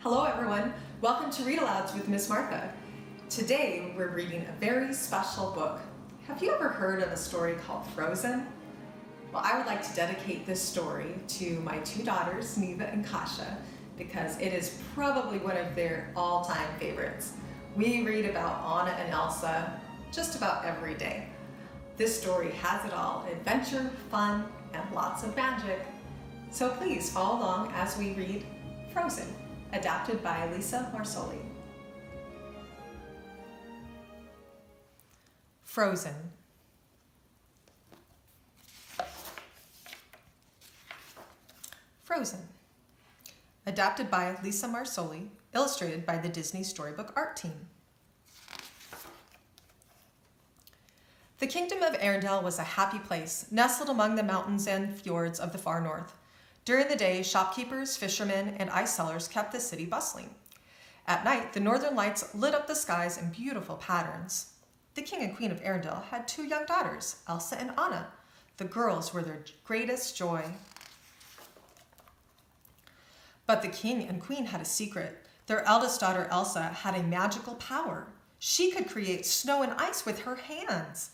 Hello everyone, welcome to Read Alouds with Miss Martha. Today we're reading a very special book. Have you ever heard of a story called Frozen? Well, I would like to dedicate this story to my two daughters, Neva and Kasha, because it is probably one of their all-time favorites. We read about Anna and Elsa just about every day. This story has it all: adventure, fun, and lots of magic. So please follow along as we read Frozen, adapted by Marsoli. Frozen. Frozen. Adapted by Marsoli, illustrated by the Disney Storybook art team. The kingdom of Arendelle was a happy place, nestled among the mountains and fjords of the far north. During the day, shopkeepers, fishermen, and ice sellers kept the city bustling. At night, the northern lights lit up the skies in beautiful patterns. The king and queen of Arendelle had two young daughters, Elsa and Anna. The girls were their greatest joy. But the king and queen had a secret. Their eldest daughter, Elsa, had a magical power. She could create snow and ice with her hands.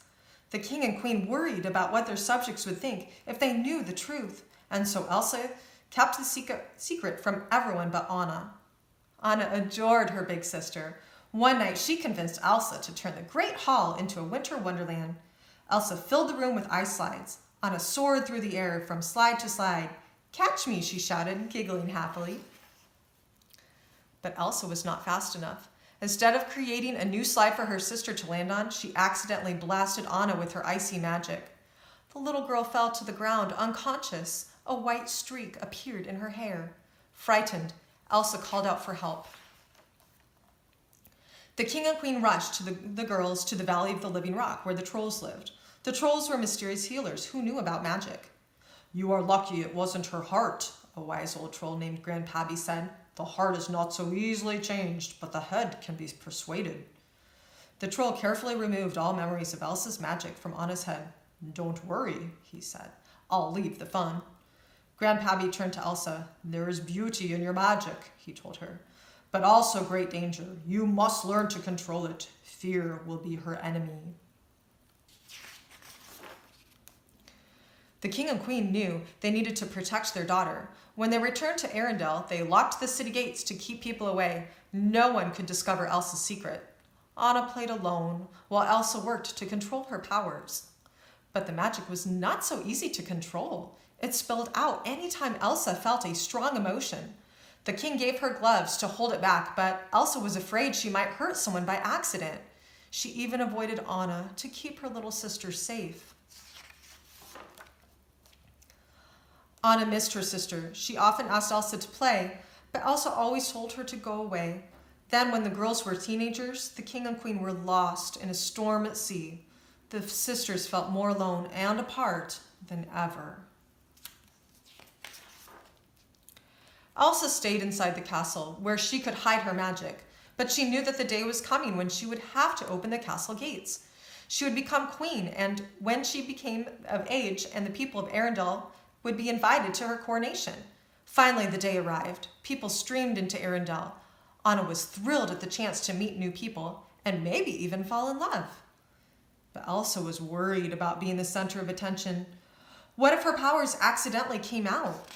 The king and queen worried about what their subjects would think if they knew the truth, and so Elsa kept the secret from everyone but Anna. Anna adored her big sister. One night, she convinced Elsa to turn the great hall into a winter wonderland. Elsa filled the room with ice slides. Anna soared through the air from slide to slide. "Catch me," she shouted, giggling happily. But Elsa was not fast enough. Instead of creating a new slide for her sister to land on, she accidentally blasted Anna with her icy magic. The little girl fell to the ground, unconscious. A white streak appeared in her hair. Frightened, Elsa called out for help. The king and queen rushed the girls to the Valley of the Living Rock, where the trolls lived. The trolls were mysterious healers who knew about magic. "You are lucky it wasn't her heart," a wise old troll named Grandpappy said. "The heart is not so easily changed, but the head can be persuaded." The troll carefully removed all memories of Elsa's magic from Anna's head. "Don't worry," he said. "I'll leave the fun." Grandpappy turned to Elsa. "There is beauty in your magic," he told her, "but also great danger. You must learn to control it. Fear will be her enemy." The king and queen knew they needed to protect their daughter. When they returned to Arendelle, they locked the city gates to keep people away. No one could discover Elsa's secret. Anna played alone, while Elsa worked to control her powers. But the magic was not so easy to control. It spilled out anytime Elsa felt a strong emotion. The king gave her gloves to hold it back, but Elsa was afraid she might hurt someone by accident. She even avoided Anna to keep her little sister safe. Anna missed her sister. She often asked Elsa to play, but Elsa always told her to go away. Then, when the girls were teenagers, the king and queen were lost in a storm at sea. The sisters felt more alone and apart than ever. Elsa stayed inside the castle, where she could hide her magic, but she knew that the day was coming when she would have to open the castle gates. She would become queen, and when she became of age, and the people of Arendelle would be invited to her coronation. Finally, the day arrived. People streamed into Arendelle. Anna was thrilled at the chance to meet new people, and maybe even fall in love. But Elsa was worried about being the center of attention. What if her powers accidentally came out?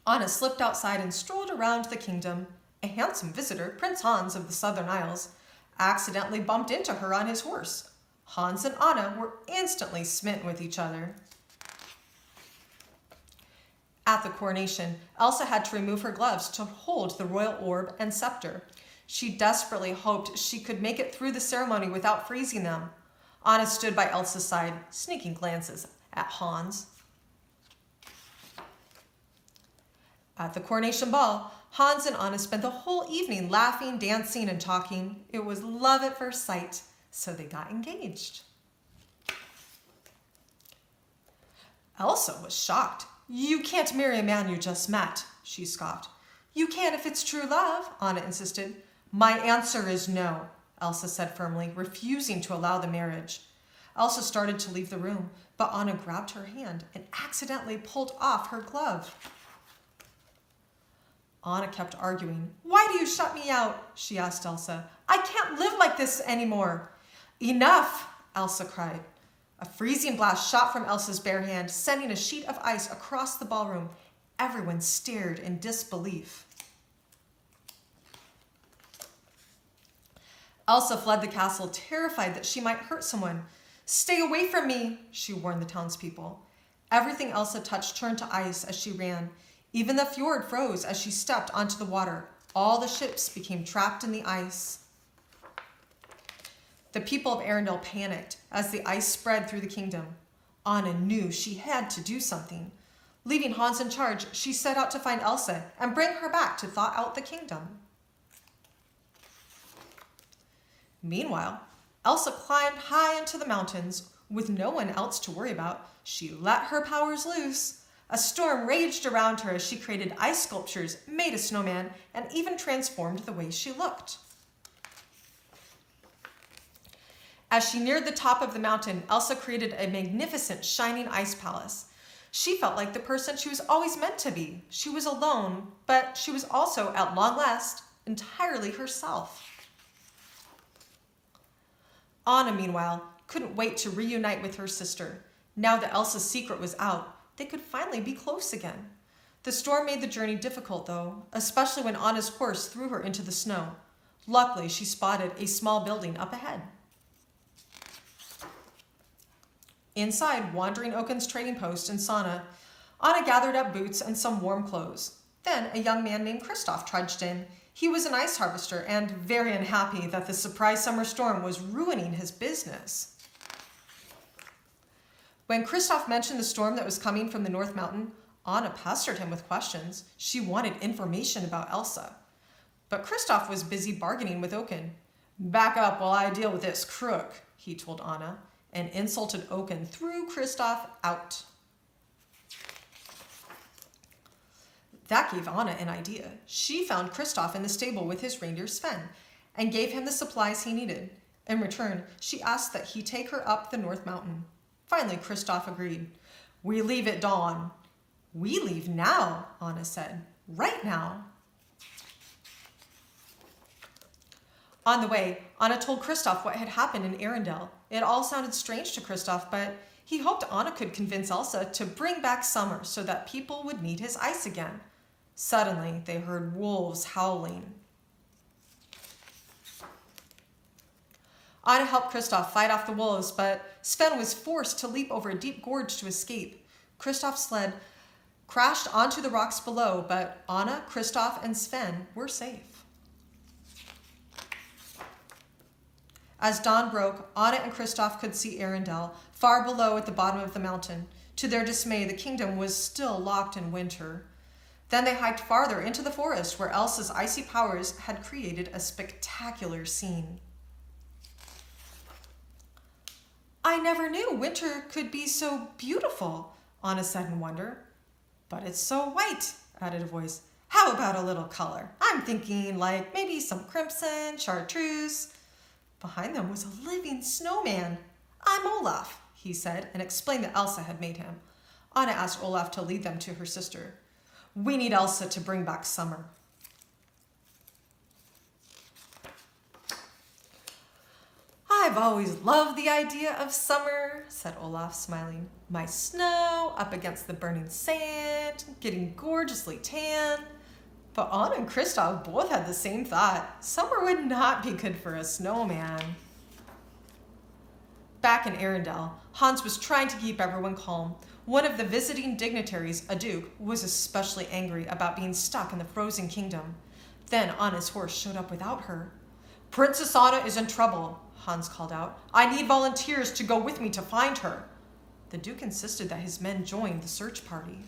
Anna slipped outside and strolled around the kingdom. A handsome visitor, Prince Hans of the Southern Isles, accidentally bumped into her on his horse. Hans and Anna were instantly smitten with each other. At the coronation, Elsa had to remove her gloves to hold the royal orb and scepter. She desperately hoped she could make it through the ceremony without freezing them. Anna stood by Elsa's side, sneaking glances at Hans. At the coronation ball, Hans and Anna spent the whole evening laughing, dancing, and talking. It was love at first sight, so they got engaged. Elsa was shocked. "You can't marry a man you just met," she scoffed. "You can if it's true love," Anna insisted. "My answer is no," Elsa said firmly, refusing to allow the marriage. Elsa started to leave the room, but Anna grabbed her hand and accidentally pulled off her glove. Anna kept arguing. "Why do you shut me out?" she asked Elsa. "I can't live like this anymore." "Enough!" Elsa cried. A freezing blast shot from Elsa's bare hand, sending a sheet of ice across the ballroom. Everyone stared in disbelief. Elsa fled the castle, terrified that she might hurt someone. "Stay away from me," she warned the townspeople. Everything Elsa touched turned to ice as she ran. Even the fjord froze as she stepped onto the water. All the ships became trapped in the ice. The people of Arendelle panicked as the ice spread through the kingdom. Anna knew she had to do something. Leaving Hans in charge, she set out to find Elsa and bring her back to thaw out the kingdom. Meanwhile, Elsa climbed high into the mountains. With no one else to worry about, she let her powers loose. A storm raged around her as she created ice sculptures, made a snowman, and even transformed the way she looked. As she neared the top of the mountain, Elsa created a magnificent shining ice palace. She felt like the person she was always meant to be. She was alone, but she was also, at long last, entirely herself. Anna, meanwhile, couldn't wait to reunite with her sister. Now that Elsa's secret was out, they could finally be close again. The storm made the journey difficult, though, especially when Anna's horse threw her into the snow. Luckily, she spotted a small building up ahead. Inside Wandering Oaken's trading post in Sauna, Anna gathered up boots and some warm clothes. Then a young man named Kristoff trudged in. He was an ice harvester and very unhappy that the surprise summer storm was ruining his business. When Kristoff mentioned the storm that was coming from the North Mountain, Anna pestered him with questions. She wanted information about Elsa. But Kristoff was busy bargaining with Oaken. "Back up while I deal with this crook," he told Anna, and insulted Oaken threw Kristoff out. That gave Anna an idea. She found Kristoff in the stable with his reindeer Sven and gave him the supplies he needed. In return, she asked that he take her up the North Mountain. Finally, Kristoff agreed. "We leave at dawn." "We leave now," Anna said. "Right now." On the way, Anna told Kristoff what had happened in Arendelle. It all sounded strange to Kristoff, but he hoped Anna could convince Elsa to bring back summer so that people would need his ice again. Suddenly, they heard wolves howling. Anna helped Kristoff fight off the wolves, but Sven was forced to leap over a deep gorge to escape. Kristoff's sled crashed onto the rocks below, but Anna, Kristoff, and Sven were safe. As dawn broke, Anna and Kristoff could see Arendelle, far below at the bottom of the mountain. To their dismay, the kingdom was still locked in winter. Then they hiked farther into the forest, where Elsa's icy powers had created a spectacular scene. "I never knew winter could be so beautiful," Anna said in wonder. "But it's so white," added a voice. "How about a little color? I'm thinking like maybe some crimson, chartreuse." Behind them was a living snowman. "I'm Olaf," he said, and explained that Elsa had made him. Anna asked Olaf to lead them to her sister. "We need Elsa to bring back summer." "I've always loved the idea of summer," said Olaf, smiling. "My snow up against the burning sand, getting gorgeously tan." But Anna and Kristoff both had the same thought. Summer would not be good for a snowman. Back in Arendelle, Hans was trying to keep everyone calm. One of the visiting dignitaries, a duke, was especially angry about being stuck in the frozen kingdom. Then Anna's horse showed up without her. "Princess Anna is in trouble," Hans called out. "I need volunteers to go with me to find her." The duke insisted that his men join the search party.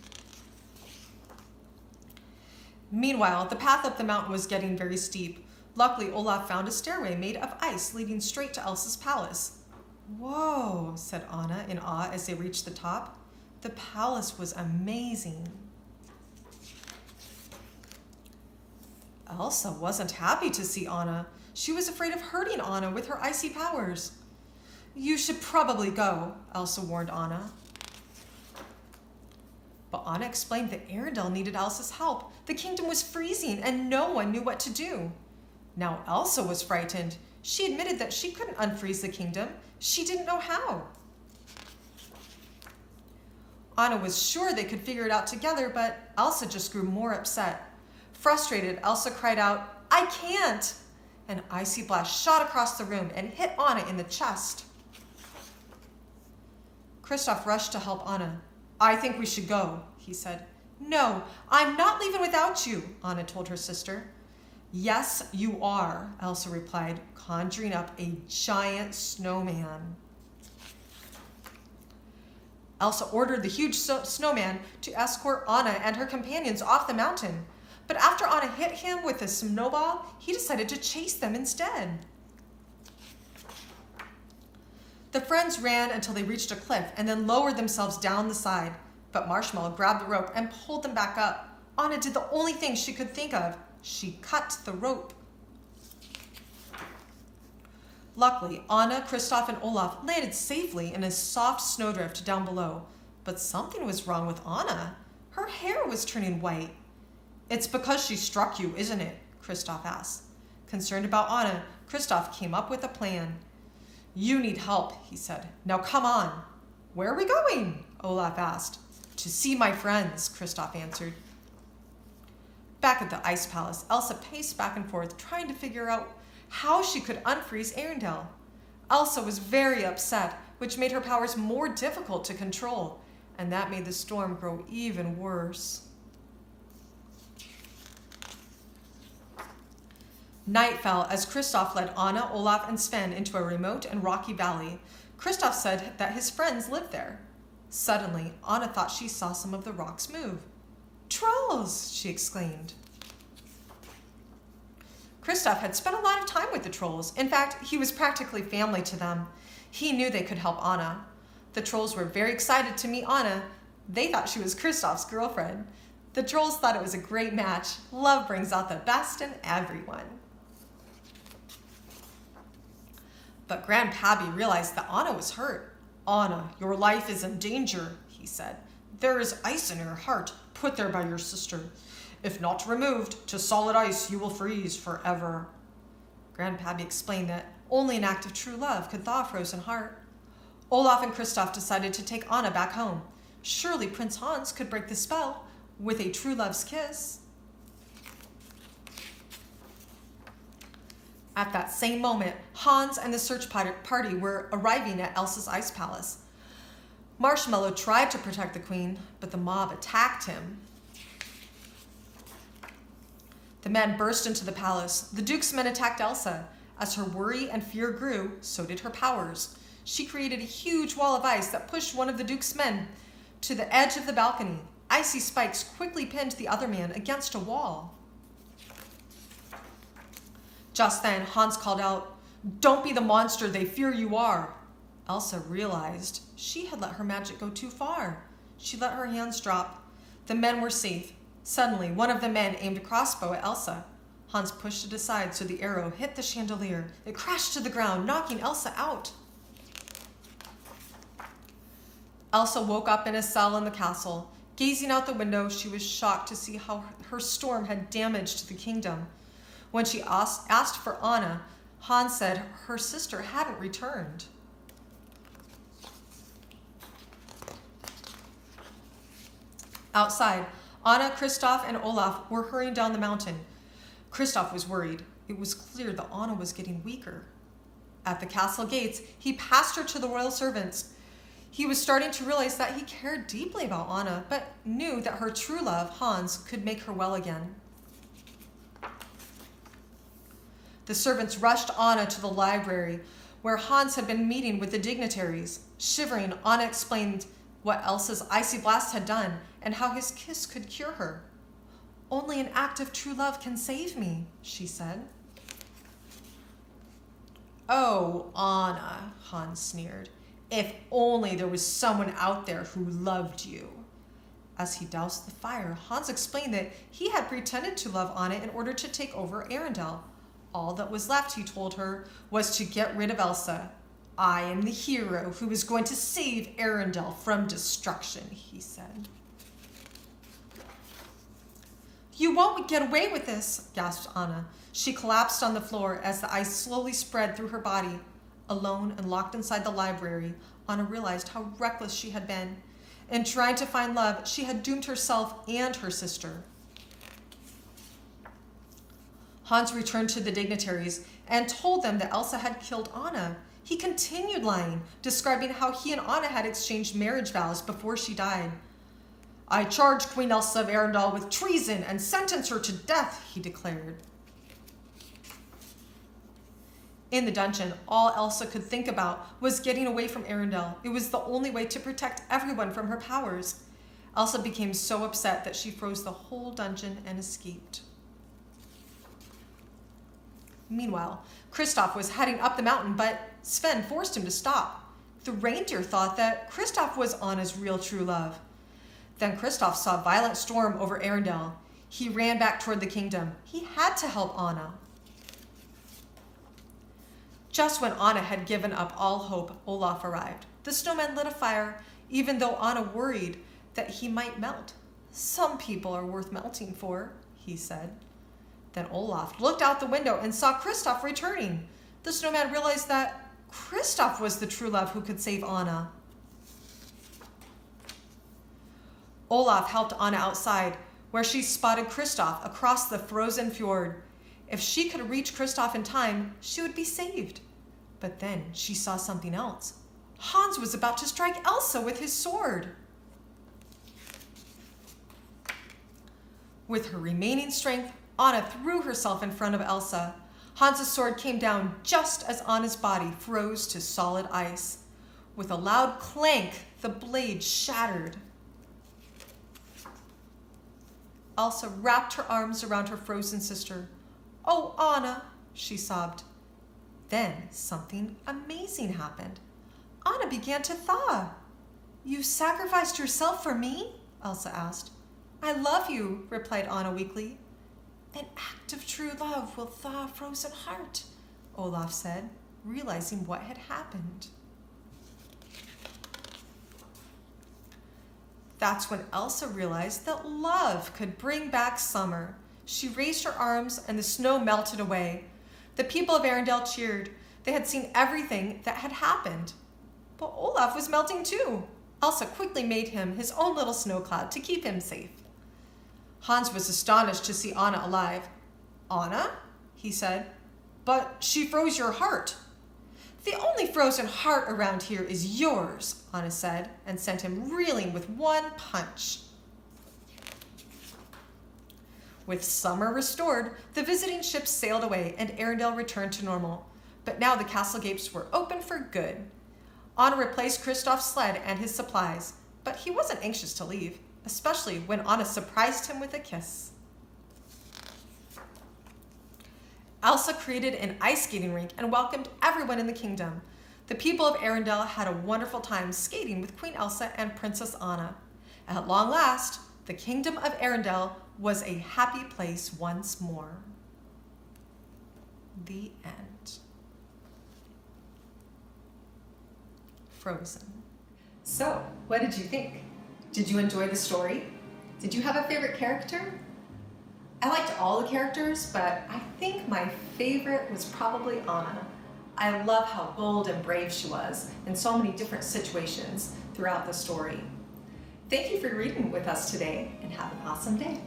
Meanwhile, the path up the mountain was getting very steep. Luckily, Olaf found a stairway made of ice leading straight to Elsa's palace. "Whoa," said Anna in awe as they reached the top. The palace was amazing. Elsa wasn't happy to see Anna. She was afraid of hurting Anna with her icy powers. "You should probably go," Elsa warned Anna. But Anna explained that Arendelle needed Elsa's help. The kingdom was freezing and no one knew what to do. Now Elsa was frightened. She admitted that she couldn't unfreeze the kingdom. She didn't know how. Anna was sure they could figure it out together, but Elsa just grew more upset. Frustrated, Elsa cried out, "I can't!" An icy blast shot across the room and hit Anna in the chest. Kristoff rushed to help Anna. "I think we should go," he said. "No, I'm not leaving without you," Anna told her sister. "Yes, you are," Elsa replied, conjuring up a giant snowman. Elsa ordered the huge snowman to escort Anna and her companions off the mountain. But after Anna hit him with a snowball, he decided to chase them instead. The friends ran until they reached a cliff and then lowered themselves down the side. But Marshmallow grabbed the rope and pulled them back up. Anna did the only thing she could think of. She cut the rope. Luckily, Anna, Kristoff, and Olaf landed safely in a soft snowdrift down below. But something was wrong with Anna. Her hair was turning white. "It's because she struck you, isn't it?" Kristoff asked. Concerned about Anna, Kristoff came up with a plan. "You need help," he said. "Now come on." "Where are we going?" Olaf asked. "To see my friends," Kristoff answered. Back at the ice palace, Elsa paced back and forth, trying to figure out how she could unfreeze Arendelle. Elsa was very upset, which made her powers more difficult to control, and that made the storm grow even worse. Night fell as Kristoff led Anna, Olaf, and Sven into a remote and rocky valley. Kristoff said that his friends lived there. Suddenly, Anna thought she saw some of the rocks move. "Trolls!" she exclaimed. Kristoff had spent a lot of time with the trolls. In fact, he was practically family to them. He knew they could help Anna. The trolls were very excited to meet Anna. They thought she was Kristoff's girlfriend. The trolls thought it was a great match. Love brings out the best in everyone. But Grandpappy realized that Anna was hurt. "Anna, your life is in danger," he said. "There is ice in your heart, put there by your sister. If not removed to solid ice, you will freeze forever." Grandpappy explained that only an act of true love could thaw a frozen heart. Olaf and Kristoff decided to take Anna back home. Surely Prince Hans could break the spell with a true love's kiss. At that same moment, Hans and the search party were arriving at Elsa's ice palace. Marshmallow tried to protect the queen, but the mob attacked him. The men burst into the palace. The Duke's men attacked Elsa. As her worry and fear grew, so did her powers. She created a huge wall of ice that pushed one of the Duke's men to the edge of the balcony. Icy spikes quickly pinned the other man against a wall. Just then, Hans called out, "Don't be the monster they fear you are." Elsa realized she had let her magic go too far. She let her hands drop. The men were safe. Suddenly, one of the men aimed a crossbow at Elsa. Hans pushed it aside so the arrow hit the chandelier. It crashed to the ground, knocking Elsa out. Elsa woke up in a cell in the castle. Gazing out the window, she was shocked to see how her storm had damaged the kingdom. When she asked for Anna, Hans said her sister hadn't returned. Outside, Anna, Kristoff, and Olaf were hurrying down the mountain. Kristoff was worried. It was clear that Anna was getting weaker. At the castle gates, he passed her to the royal servants. He was starting to realize that he cared deeply about Anna, but knew that her true love, Hans, could make her well again. The servants rushed Anna to the library, where Hans had been meeting with the dignitaries. Shivering, Anna explained what Elsa's icy blast had done and how his kiss could cure her. "Only an act of true love can save me," she said. "Oh, Anna," Hans sneered. "If only there was someone out there who loved you." As he doused the fire, Hans explained that he had pretended to love Anna in order to take over Arendelle. All that was left, he told her, was to get rid of Elsa. "I am the hero who is going to save Arendelle from destruction," he said. You won't get away with this, gasped Anna. She collapsed on the floor as the ice slowly spread through her body. Alone and locked inside the library, Anna realized how reckless she had been. In trying to find love, she had doomed herself and her sister. Hans returned to the dignitaries and told them that Elsa had killed Anna. He continued lying, describing how he and Anna had exchanged marriage vows before she died. I charge Queen Elsa of Arendelle with treason and sentence her to death, he declared. In the dungeon, all Elsa could think about was getting away from Arendelle. It was the only way to protect everyone from her powers. Elsa became so upset that she froze the whole dungeon and escaped. Meanwhile, Kristoff was heading up the mountain, but Sven forced him to stop. The reindeer thought that Kristoff was Anna's real true love. Then Kristoff saw a violent storm over Arendelle. He ran back toward the kingdom. He had to help Anna. Just when Anna had given up all hope, Olaf arrived. The snowman lit a fire, even though Anna worried that he might melt. Some people are worth melting for, he said. Then Olaf looked out the window and saw Kristoff returning. The snowman realized that Kristoff was the true love who could save Anna. Olaf helped Anna outside, where she spotted Kristoff across the frozen fjord. If she could reach Kristoff in time, she would be saved. But then she saw something else. Hans was about to strike Elsa with his sword. With her remaining strength, Anna threw herself in front of Elsa. Hans's sword came down just as Anna's body froze to solid ice. With a loud clank, the blade shattered. Elsa wrapped her arms around her frozen sister. "Oh, Anna," she sobbed. Then something amazing happened. Anna began to thaw. "You sacrificed yourself for me?" Elsa asked. "I love you," replied Anna weakly. "An act of true love will thaw a frozen heart," Olaf said, realizing what had happened. That's when Elsa realized that love could bring back summer. She raised her arms and the snow melted away. The people of Arendelle cheered. They had seen everything that had happened. But Olaf was melting too. Elsa quickly made him his own little snow cloud to keep him safe. Hans was astonished to see Anna alive. "Anna?" he said. "But she froze your heart." "The only frozen heart around here is yours," Anna said, and sent him reeling with one punch. With summer restored, the visiting ships sailed away and Arendelle returned to normal. But now the castle gates were open for good. Anna replaced Kristoff's sled and his supplies, but he wasn't anxious to leave, especially when Anna surprised him with a kiss. Elsa created an ice skating rink and welcomed everyone in the kingdom. The people of Arendelle had a wonderful time skating with Queen Elsa and Princess Anna. At long last, the kingdom of Arendelle was a happy place once more. The end. Frozen. So, what did you think? Did you enjoy the story? Did you have a favorite character? I liked all the characters, but I think my favorite was probably Anna. I love how bold and brave she was in so many different situations throughout the story. Thank you for reading with us today, and have an awesome day.